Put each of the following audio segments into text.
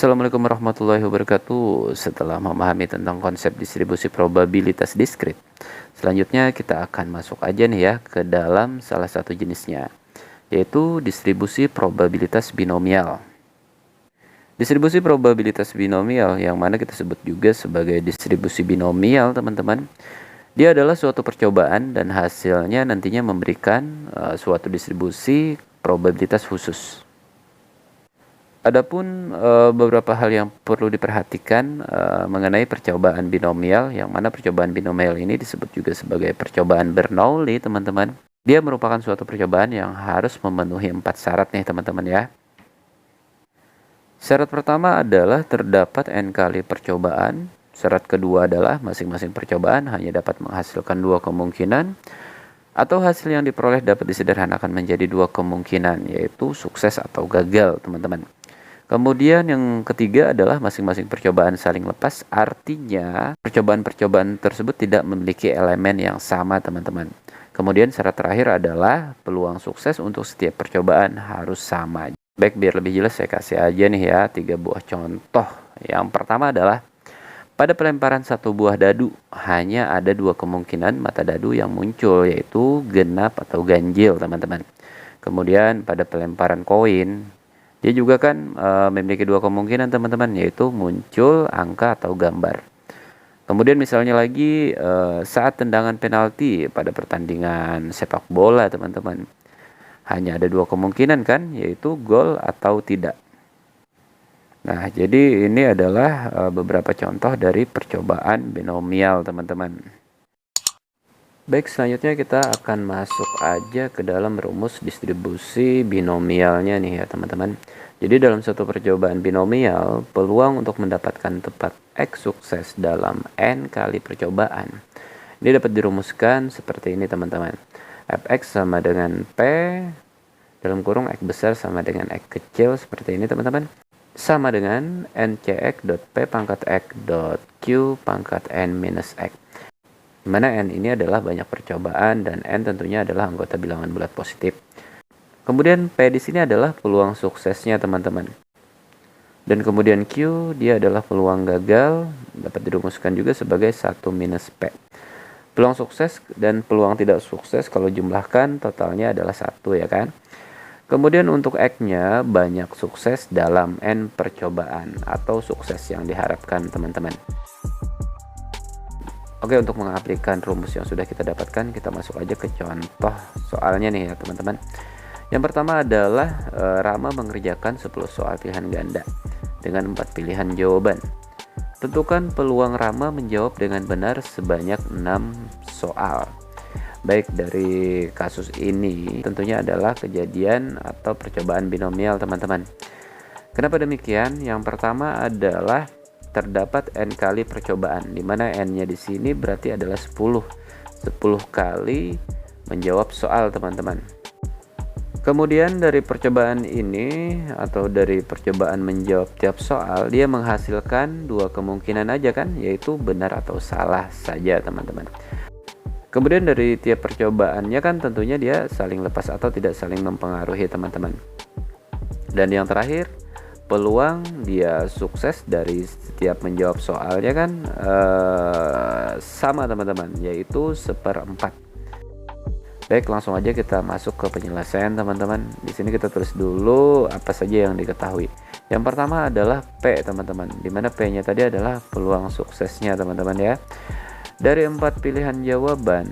Assalamualaikum warahmatullahi wabarakatuh. Setelah memahami tentang konsep distribusi probabilitas diskrit, selanjutnya kita akan masuk aja nih ya ke dalam salah satu jenisnya, yaitu distribusi probabilitas binomial. Distribusi probabilitas binomial yang mana kita sebut juga sebagai distribusi binomial, teman-teman. Dia adalah suatu percobaan dan hasilnya nantinya memberikan suatu distribusi probabilitas khusus. Adapun beberapa hal yang perlu diperhatikan mengenai percobaan binomial, yang mana percobaan binomial ini disebut juga sebagai percobaan Bernoulli, teman-teman. Dia merupakan suatu percobaan yang harus memenuhi 4 syarat nih, teman-teman ya. Syarat pertama adalah terdapat n kali percobaan. Syarat kedua adalah masing-masing percobaan hanya dapat menghasilkan 2 kemungkinan, atau hasil yang diperoleh dapat disederhanakan menjadi 2 kemungkinan, yaitu sukses atau gagal, teman-teman. Kemudian yang ketiga adalah masing-masing percobaan saling lepas, artinya percobaan-percobaan tersebut tidak memiliki elemen yang sama, teman-teman. Kemudian syarat terakhir adalah peluang sukses untuk setiap percobaan harus sama. Baik, biar lebih jelas saya kasih aja nih ya 3 buah contoh. Yang pertama adalah pada pelemparan 1 buah dadu hanya ada 2 kemungkinan mata dadu yang muncul, yaitu genap atau ganjil, teman-teman. Kemudian pada pelemparan koin, dia juga kan memiliki 2 kemungkinan, teman-teman, yaitu muncul angka atau gambar. Kemudian misalnya lagi saat tendangan penalti pada pertandingan sepak bola, teman-teman, hanya ada 2 kemungkinan kan, yaitu gol atau tidak. Nah, jadi ini adalah beberapa contoh dari percobaan binomial, teman-teman. Baik, selanjutnya kita akan masuk aja ke dalam rumus distribusi binomialnya nih ya, teman-teman. Jadi dalam suatu percobaan binomial, peluang untuk mendapatkan tepat X sukses dalam N kali percobaan. Ini dapat dirumuskan seperti ini, teman-teman. Fx sama dengan P, dalam kurung X besar sama dengan X kecil, seperti ini, teman-teman. Sama dengan NCX dot P pangkat X dot Q pangkat N minus X. Dimana N ini adalah banyak percobaan dan N tentunya adalah anggota bilangan bulat positif. Kemudian P di sini adalah peluang suksesnya, teman-teman. Dan kemudian Q dia adalah peluang gagal, dapat dirumuskan juga sebagai 1 minus P. Peluang sukses dan peluang tidak sukses kalau jumlahkan totalnya adalah 1 ya kan. Kemudian untuk X-nya banyak sukses dalam N percobaan atau sukses yang diharapkan, teman-teman. Oke, untuk mengaplikan rumus yang sudah kita dapatkan, kita masuk aja ke contoh soalnya nih ya, teman-teman. Yang pertama adalah Rama mengerjakan 10 soal pilihan ganda dengan 4 pilihan jawaban. Tentukan peluang Rama menjawab dengan benar sebanyak 6 soal. Baik, dari kasus ini tentunya adalah kejadian atau percobaan binomial, teman-teman. Kenapa demikian? Yang pertama adalah terdapat n kali percobaan, di mana n-nya di sini berarti adalah 10 kali menjawab soal, teman-teman. Kemudian dari percobaan ini atau dari percobaan menjawab tiap soal, dia menghasilkan 2 kemungkinan aja kan, yaitu benar atau salah saja, teman-teman. Kemudian dari tiap percobaannya kan tentunya dia saling lepas atau tidak saling mempengaruhi, teman-teman. Dan yang terakhir, peluang dia sukses dari setiap menjawab soalnya kan sama, teman-teman, yaitu 1/4. Baik, langsung aja kita masuk ke penyelesaian, teman-teman. Di sini kita tulis dulu apa saja yang diketahui. Yang pertama adalah P, teman-teman, dimana P-nya tadi adalah peluang suksesnya, teman-teman ya. Dari 4 pilihan jawaban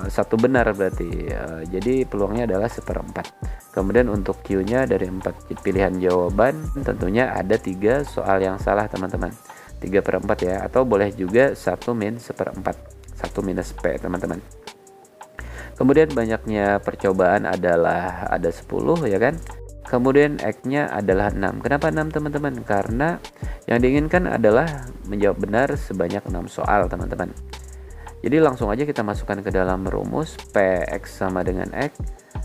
1 benar berarti, jadi peluangnya adalah 1/4. Kemudian untuk Q-nya dari 4 pilihan jawaban tentunya ada 3 soal yang salah, teman-teman. 3/4 ya, atau boleh juga 1 min 1/4, 1 minus P, teman-teman. Kemudian banyaknya percobaan adalah ada 10 ya kan. Kemudian X-nya adalah 6. Kenapa 6, teman-teman? Karena yang diinginkan adalah menjawab benar sebanyak 6 soal, teman-teman. Jadi langsung aja kita masukkan ke dalam rumus. Px sama dengan X.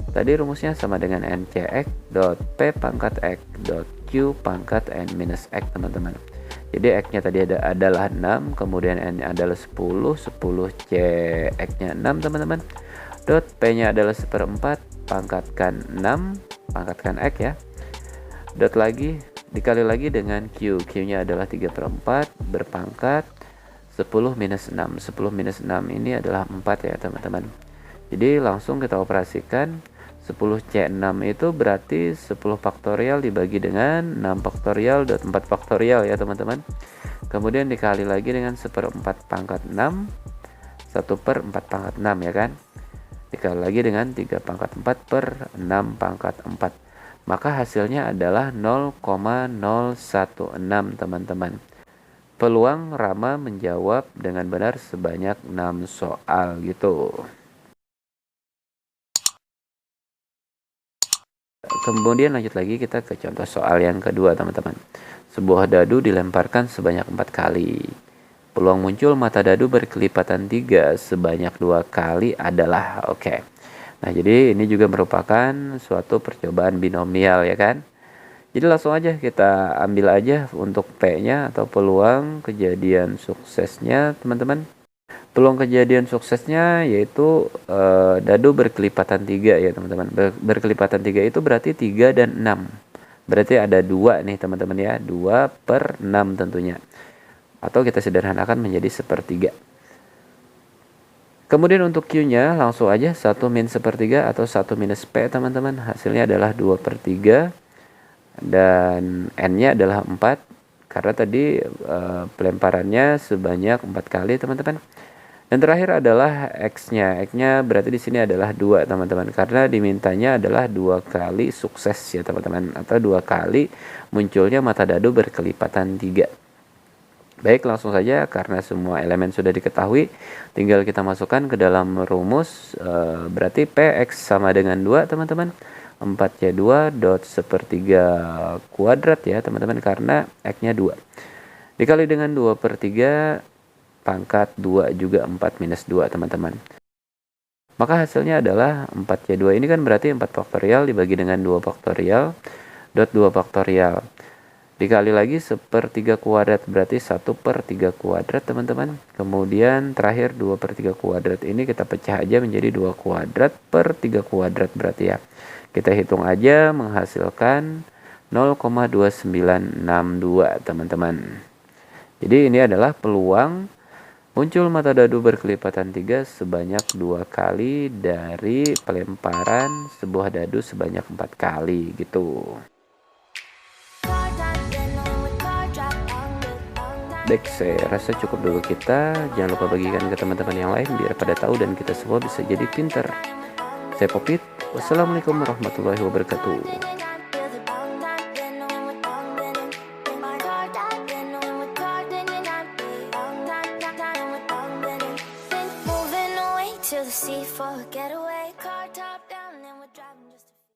Tadi rumusnya sama dengan NCX dot P pangkat X dot Q pangkat N minus X, teman-teman. Jadi X-nya tadi adalah 6, kemudian N-nya adalah 10 C X-nya 6, teman-teman. Dot P-nya adalah 1/4, pangkatkan 6, pangkatkan X ya. Dot lagi dikali lagi dengan Q. Q-nya adalah 3/4 berpangkat 10 minus 6. 10 minus 6 ini adalah 4 ya teman-teman. Jadi langsung kita operasikan. 10C6 itu berarti 10 faktorial dibagi dengan 6 faktorial dan 4 faktorial ya teman-teman. Kemudian dikali lagi dengan 1/4 pangkat 6, 1/4 pangkat 6 ya kan. Dikali lagi dengan 3 pangkat 4 per 6 pangkat 4. Maka hasilnya adalah 0,016 teman-teman. Peluang Rama menjawab dengan benar sebanyak 6 soal gitu. Kemudian lanjut lagi kita ke contoh soal yang kedua teman-teman. Sebuah dadu dilemparkan sebanyak 4 kali. Peluang muncul mata dadu berkelipatan 3 sebanyak 2 kali adalah oke. Nah, jadi ini juga merupakan suatu percobaan binomial ya kan. Jadi langsung aja kita ambil aja untuk P-nya atau peluang kejadian suksesnya teman-teman. Peluang kejadian suksesnya yaitu dadu berkelipatan 3 ya teman-teman. Berkelipatan 3 itu berarti 3 dan 6. Berarti ada 2 nih teman-teman ya. 2/6 tentunya. Atau kita sederhanakan menjadi 1/3. Kemudian untuk Q-nya langsung aja 1 min 1/3 atau 1 minus P teman-teman. Hasilnya adalah 2/3. Dan N-nya adalah 4. Karena tadi pelemparannya sebanyak 4 kali teman-teman. Dan terakhir adalah X-nya. X-nya berarti di sini adalah 2 teman-teman. Karena dimintanya adalah 2 kali sukses ya teman-teman. Atau 2 kali munculnya mata dadu berkelipatan 3. Baik, langsung saja karena semua elemen sudah diketahui. Tinggal kita masukkan ke dalam rumus. Berarti PX sama dengan 2 teman-teman. 4C2 dot 1/3 kuadrat ya teman-teman. Karena X-nya 2. Dikali dengan 2/3 pangkat 2 juga 4 minus 2 teman-teman. Maka hasilnya adalah 4C2 ini kan berarti 4 faktorial dibagi dengan 2 faktorial dot 2 faktorial. Dikali lagi 1/3 kuadrat berarti 1/3 kuadrat teman-teman. Kemudian terakhir 2/3 kuadrat ini kita pecah aja menjadi 2 kuadrat per 3 kuadrat berarti ya. Kita hitung aja menghasilkan 0,2962 teman-teman. Jadi ini adalah peluang muncul mata dadu berkelipatan 3 sebanyak 2 kali dari pelemparan sebuah dadu sebanyak 4 kali gitu. Baik, saya rasa cukup dulu kita. Jangan lupa bagikan ke teman-teman yang lain biar pada tahu dan kita semua bisa jadi pinter. Saya Popit. Wassalamualaikum warahmatullahi wabarakatuh. To the sea for a getaway, car top down.